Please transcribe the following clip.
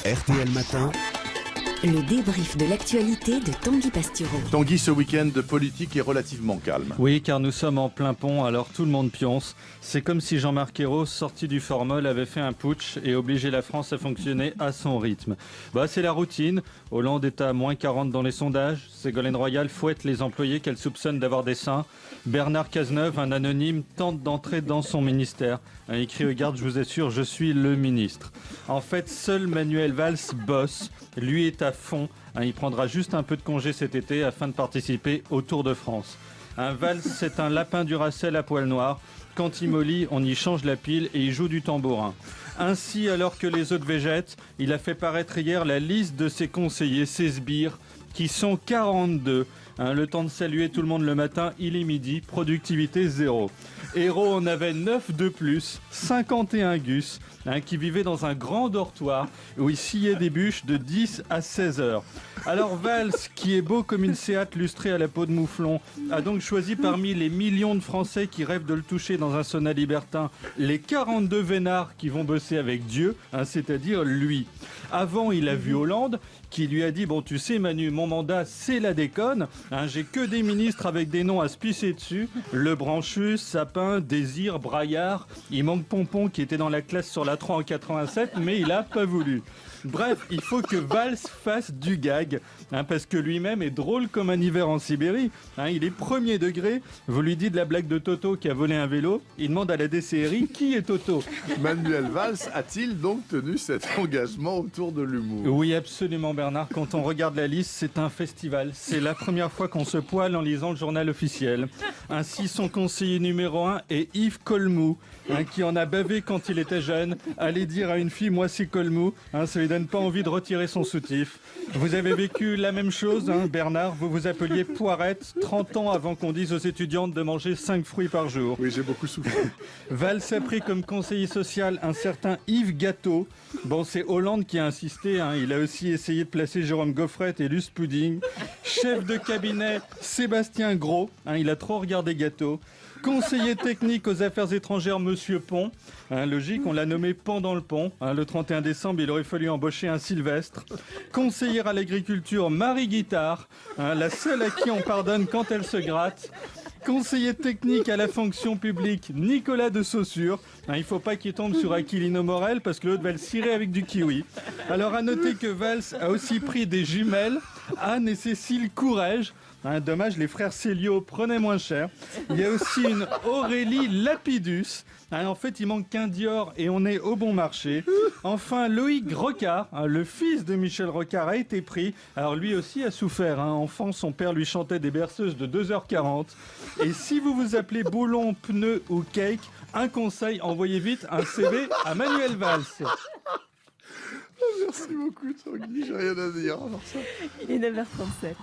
RTL Matin. Le débrief de l'actualité de Tanguy Pastureau. Tanguy, ce week-end politique est relativement calme. Oui, car nous sommes en plein pont, alors tout le monde pionce. C'est comme si Jean-Marc Ayrault, sorti du formol, avait fait un putsch et obligé la France à fonctionner à son rythme. C'est la routine. Hollande est à moins 40 dans les sondages. Ségolène Royal fouette les employés qu'elle soupçonne d'avoir des seins. Bernard Cazeneuve, un anonyme, tente d'entrer dans son ministère. Il crie: regarde, je vous assure, je suis le ministre. En fait, seul Manuel Valls bosse. Lui est à fond. Il prendra juste un peu de congé cet été afin de participer au Tour de France. Valls, c'est un lapin Duracell à poil noir. Quand il mollit, on y change la pile et il joue du tambourin. Ainsi, alors que les autres végètent, il a fait paraître hier la liste de ses conseillers, ses sbires, qui sont 42. Le temps de saluer tout le monde le matin, il est midi, productivité zéro. Ayrault en avait 9 de plus, 51 gus, qui vivaient dans un grand dortoir où il sciait des bûches de 10 à 16 heures. Alors Valls, qui est beau comme une Séat lustrée à la peau de mouflon, a donc choisi parmi les millions de Français qui rêvent de le toucher dans un sauna libertin, les 42 vénards qui vont bosser avec Dieu, c'est-à-dire lui. Avant, il a vu Hollande, qui lui a dit: bon, tu sais Manu, mon mandat c'est la déconne, j'ai que des ministres avec des noms à se pisser dessus, Lebranchu, Sapin, Désir, Braillard, il manque Pompon qui était dans la classe sur la 3 en 87, mais il a pas voulu. Bref, il faut que Valls fasse du gag, parce que lui-même est drôle comme un hiver en Sibérie. Il est premier degré. Vous lui dites la blague de Toto qui a volé un vélo, il demande à la DCRI qui est Toto. Manuel Valls a-t-il donc tenu cet engagement autour de l'humour? Oui, absolument Bernard. Quand on regarde la liste, c'est un festival. C'est la première fois qu'on se poile en lisant le journal officiel. Ainsi, son conseiller numéro 1 est Yves Colmou, qui en a bavé quand il était jeune. Allez dire à une fille: moi c'est Colmou, ça lui donne pas envie de retirer son soutif. Vous avez vécu la même chose, Bernard, vous vous appeliez Poirette 30 ans avant qu'on dise aux étudiantes de manger 5 fruits par jour. Oui, j'ai beaucoup souffert. Valls a pris comme conseiller social un certain Yves Gâteau. C'est Hollande qui a insisté, il a aussi essayé de placer Jérôme Gaufrette et Luce Pudding. Chef de cabinet, Sébastien Gros, il a trop regardé Gâteau. Conseiller technique aux affaires étrangères, Monsieur Pont. Logique, on l'a nommé pendant le pont. Le 31 décembre, il aurait fallu embaucher un Sylvestre. Conseillère à l'agriculture, Marie Guittard, la seule à qui on pardonne quand elle se gratte. Conseiller technique à la fonction publique, Nicolas de Saussure. Il ne faut pas qu'il tombe sur Aquilino Morel parce que l'autre va le cirer avec du kiwi. Alors à noter que Valls a aussi pris des jumelles, Anne et Cécile Courrèges. Dommage, les frères Célio prenaient moins cher. Il y a aussi une Aurélie Lapidus. En fait, il manque qu'un Dior et on est au bon marché. Enfin, Loïc Rocard, le fils de Michel Rocard, a été pris. Alors lui aussi a souffert. Enfant, son père lui chantait des berceuses de 2h40. Et si vous vous appelez Boulon, Pneu ou Cake, un conseil, envoyez vite un CV à Manuel Valls. Merci beaucoup Tanguy, j'ai rien à dire. Alors ça. Il est 9h37.